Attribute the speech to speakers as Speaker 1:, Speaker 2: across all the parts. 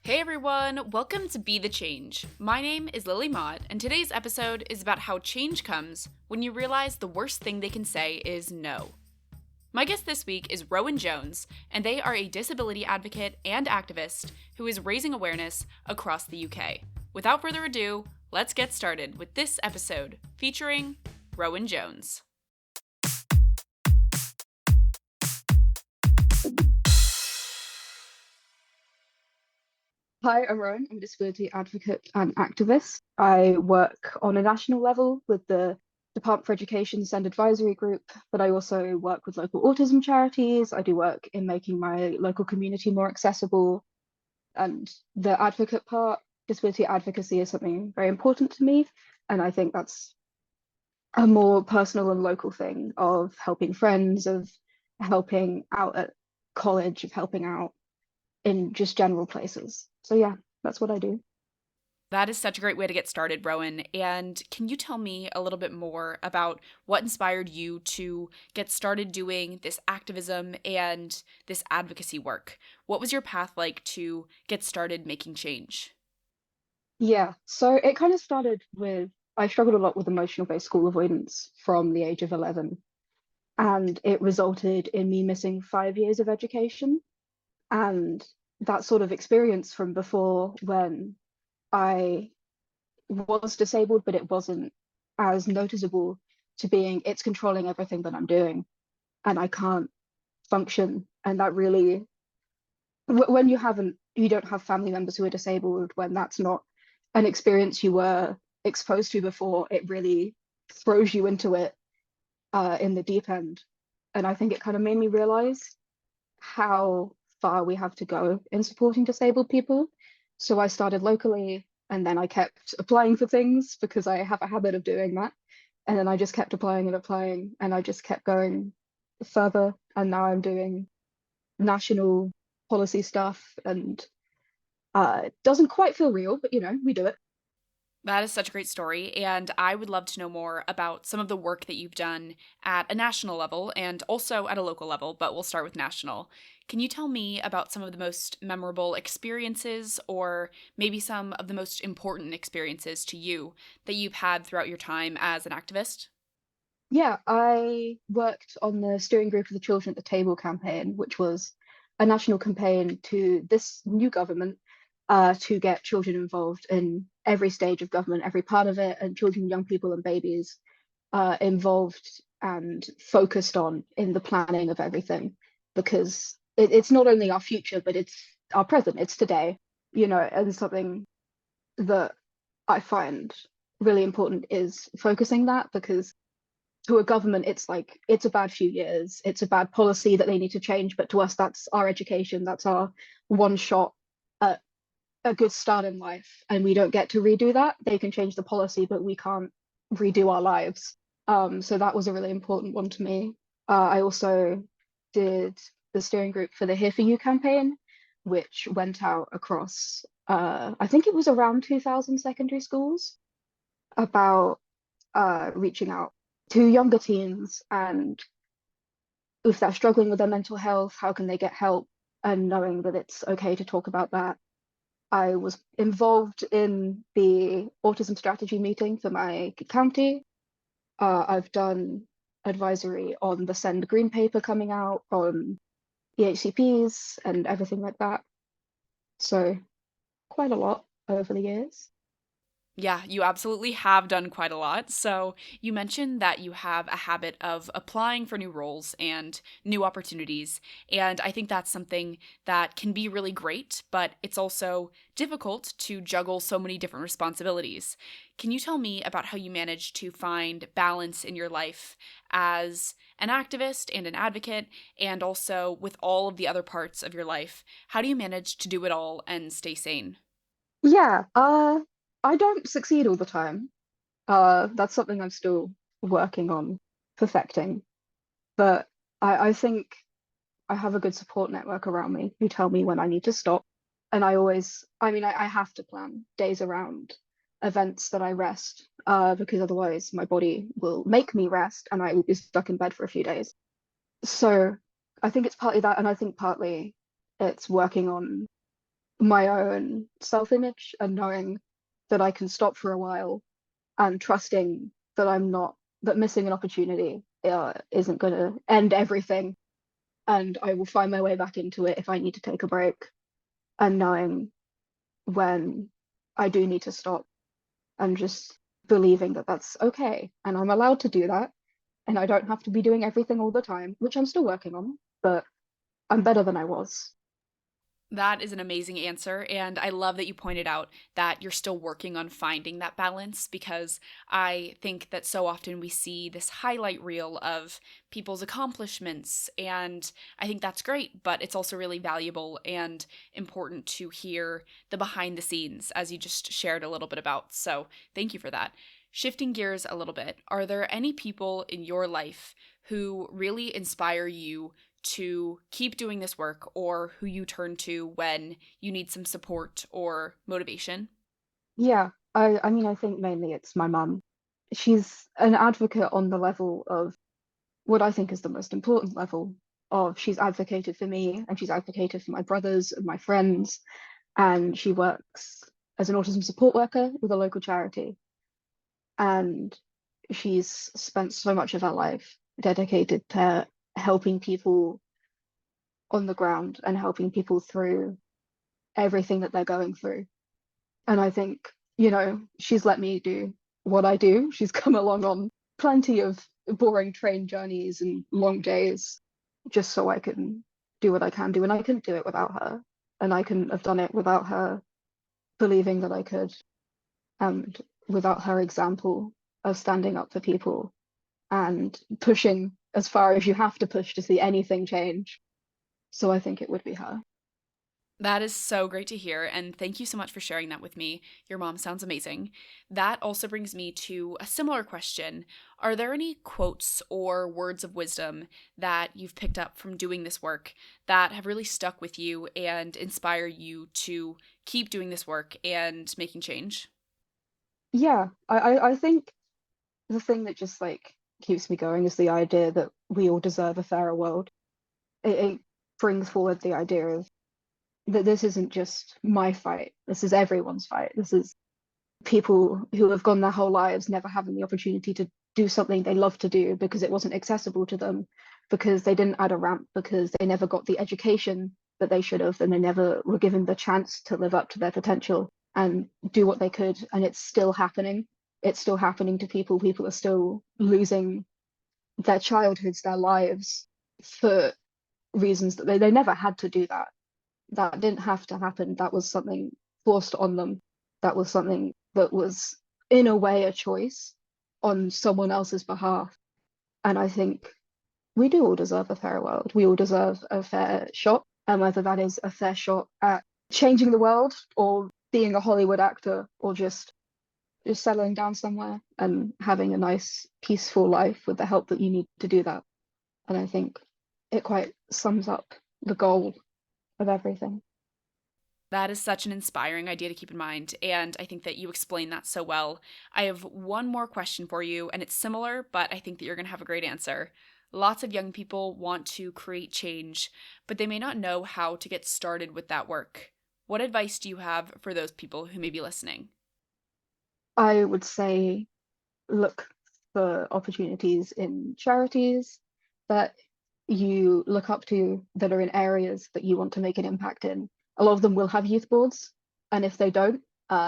Speaker 1: Hey everyone, welcome to Be the Change. My name is Lily Mott, and today's episode is about how change comes when you realize the worst thing they can say is no. My guest this week is Rowan Jones, and they are a disability advocate and activist who is raising awareness across the UK. Without further ado, let's get started with this episode featuring Rowan Jones.
Speaker 2: Hi, I'm Rowan. I'm a disability advocate and activist. I work on a national level with the Department for Education Send Advisory Group, but I also work with local autism charities. I do work in making my local community more accessible. And the advocate part, disability advocacy is something very important to me. And I think that's a more personal and local thing of helping friends, of helping out at college, of helping out in just general places. So yeah, that's what I do.
Speaker 1: That is such a great way to get started, Rowan. And can you tell me a little bit more about what inspired you to get started doing this activism and this advocacy work? What was your path like to get started making change?
Speaker 2: Yeah, so it kind of started with I struggled a lot with emotional based school avoidance from the age of 11, and it resulted in me missing 5 years of education. And that sort of experience from before when I was disabled, but it wasn't as noticeable to being it's controlling everything that I'm doing and I can't function. And that really, when you don't have family members who are disabled, when that's not an experience you were exposed to before, it really throws you into it in the deep end. And I think it kind of made me realize how far we have to go in supporting disabled people. So I started locally and then I kept applying for things because I have a habit of doing that. And then I just kept applying and applying and I just kept going further. And now I'm doing national policy stuff and it doesn't quite feel real, but we do it.
Speaker 1: That is such a great story, and I would love to know more about some of the work that you've done at a national level and also at a local level, but we'll start with national. Can you tell me about some of the most memorable experiences or maybe some of the most important experiences to you that you've had throughout your time as an activist?
Speaker 2: Yeah, I worked on the steering group of the Children at the Table campaign, which was a national campaign to this new government to get children involved in every stage of government, every part of it, and children, young people, and babies involved and focused on in the planning of everything, because it's not only our future, but it's our present, it's today, and something that I find really important is focusing that because to a government, it's like it's a bad few years, it's a bad policy that they need to change. But to us, that's our education, that's our one shot at a good start in life. And we don't get to redo that. They can change the policy, but we can't redo our lives. So that was a really important one to me. I also did the steering group for the Here For You campaign, which went out across, I think it was around 2000 secondary schools about reaching out to younger teens and if they're struggling with their mental health, how can they get help and knowing that it's okay to talk about that. I was involved in the autism strategy meeting for my county. I've done advisory on the Send Green paper coming out on EHCPs and everything like that. So quite a lot over the years.
Speaker 1: Yeah, you absolutely have done quite a lot. So, you mentioned that you have a habit of applying for new roles and new opportunities. And I think that's something that can be really great, but it's also difficult to juggle so many different responsibilities. Can you tell me about how you manage to find balance in your life as an activist and an advocate, and also with all of the other parts of your life? How do you manage to do it all and stay sane?
Speaker 2: Yeah, I don't succeed all the time. That's something I'm still working on perfecting. But I think I have a good support network around me who tell me when I need to stop. And I have to plan days around events that I rest, because otherwise my body will make me rest and I will be stuck in bed for a few days. So I think it's partly that, and I think partly it's working on my own self-image and knowing that I can stop for a while and trusting that I'm not that missing an opportunity isn't going to end everything, and I will find my way back into it if I need to take a break, and knowing when I do need to stop and just believing that that's okay and I'm allowed to do that and I don't have to be doing everything all the time, which I'm still working on, but I'm better than I was.
Speaker 1: That is an amazing answer. And I love that you pointed out that you're still working on finding that balance because I think that so often we see this highlight reel of people's accomplishments. And I think that's great, but it's also really valuable and important to hear the behind the scenes, as you just shared a little bit about. So thank you for that. Shifting gears a little bit, are there any people in your life who really inspire you to keep doing this work or who you turn to when you need some support or motivation?
Speaker 2: Yeah, I mean, I think mainly it's my mum. She's an advocate on the level of what I think is the most important level of she's advocated for me and she's advocated for my brothers and my friends, and she works as an autism support worker with a local charity. And she's spent so much of her life dedicated to helping people on the ground and helping people through everything that they're going through. And I think, she's let me do what I do. She's come along on plenty of boring train journeys and long days just so I can do what I can do. And I couldn't do it without her. And I couldn't have done it without her believing that I could, and without her example of standing up for people and pushing as far as you have to push to see anything change. So I think it would be her.
Speaker 1: That is so great to hear, and thank you so much for sharing that with me. Your mom sounds amazing. That also brings me to a similar question. Are there any quotes or words of wisdom that you've picked up from doing this work that have really stuck with you and inspire you to keep doing this work and making change?
Speaker 2: Yeah, I think the thing that just like keeps me going is the idea that we all deserve a fairer world. It brings forward the idea of that this isn't just my fight, this is everyone's fight. This is people who have gone their whole lives never having the opportunity to do something they love to do because it wasn't accessible to them, because they didn't add a ramp, because they never got the education that they should have, and they never were given the chance to live up to their potential and do what they could. And it's still happening. It's still happening to people. People are still losing their childhoods, their lives for reasons that they never had to do that. That didn't have to happen. That was something forced on them. That was something that was, in a way, a choice on someone else's behalf. And I think we do all deserve a fair world. We all deserve a fair shot. And whether that is a fair shot at changing the world or being a Hollywood actor or just settling down somewhere and having a nice, peaceful life with the help that you need to do that. And I think it quite sums up the goal of everything.
Speaker 1: That is such an inspiring idea to keep in mind, and I think that you explain that so well. I have one more question for you, and it's similar, but I think that you're going to have a great answer. Lots of young people want to create change, but they may not know how to get started with that work. What advice do you have for those people who may be listening?
Speaker 2: I would say look for opportunities in charities that you look up to that are in areas that you want to make an impact in. A lot of them will have youth boards, and if they don't,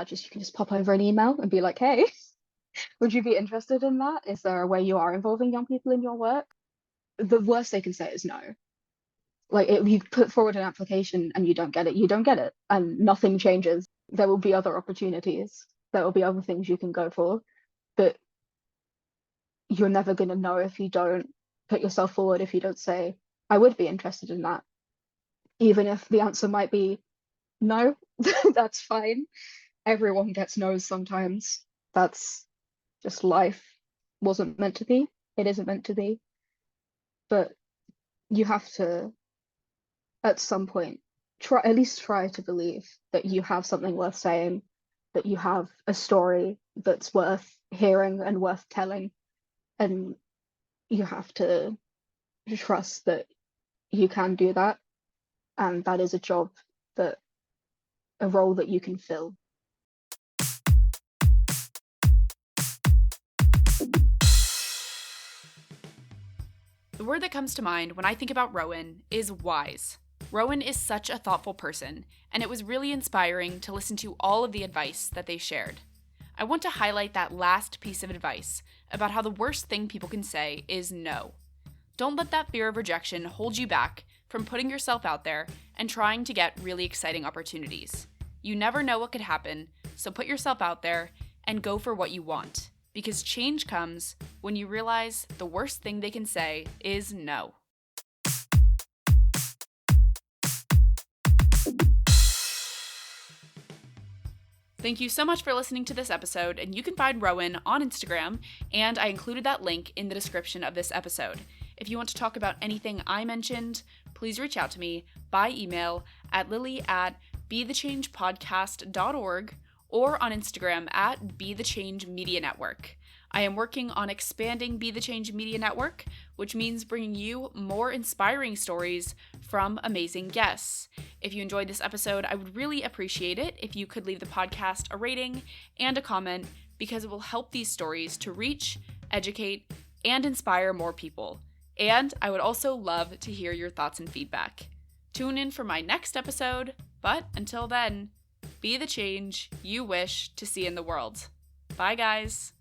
Speaker 2: just you can just pop over an email and be like, "Hey, would you be interested in that? Is there a way you are involving young people in your work?" The worst they can say is no. Like if you put forward an application and you don't get it, you don't get it, and nothing changes. There will be other opportunities. There will be other things you can go for, but you're never going to know if you don't put yourself forward, if you don't say, I would be interested in that. Even if the answer might be no, that's fine. Everyone gets no's sometimes. That's just life. Wasn't meant to be. It isn't meant to be. But you have to, at some point, at least try to believe that you have something worth saying, that you have a story that's worth hearing and worth telling. And you have to trust that you can do that, and that is a job that a role that you can fill.
Speaker 1: The word that comes to mind when I think about Rowan is wise. Rowan is such a thoughtful person, and it was really inspiring to listen to all of the advice that they shared. I want to highlight that last piece of advice about how the worst thing people can say is no. Don't let that fear of rejection hold you back from putting yourself out there and trying to get really exciting opportunities. You never know what could happen, so put yourself out there and go for what you want. Because change comes when you realize the worst thing they can say is no. Thank you so much for listening to this episode, and you can find Rowan on Instagram, and I included that link in the description of this episode. If you want to talk about anything I mentioned, please reach out to me by email at lily@bethechangepodcast.org or on Instagram at Be The Change Media Network. I am working on expanding Be The Change Media Network, which means bringing you more inspiring stories from amazing guests. If you enjoyed this episode, I would really appreciate it if you could leave the podcast a rating and a comment, because it will help these stories to reach, educate, and inspire more people. And I would also love to hear your thoughts and feedback. Tune in for my next episode, but until then, be the change you wish to see in the world. Bye, guys.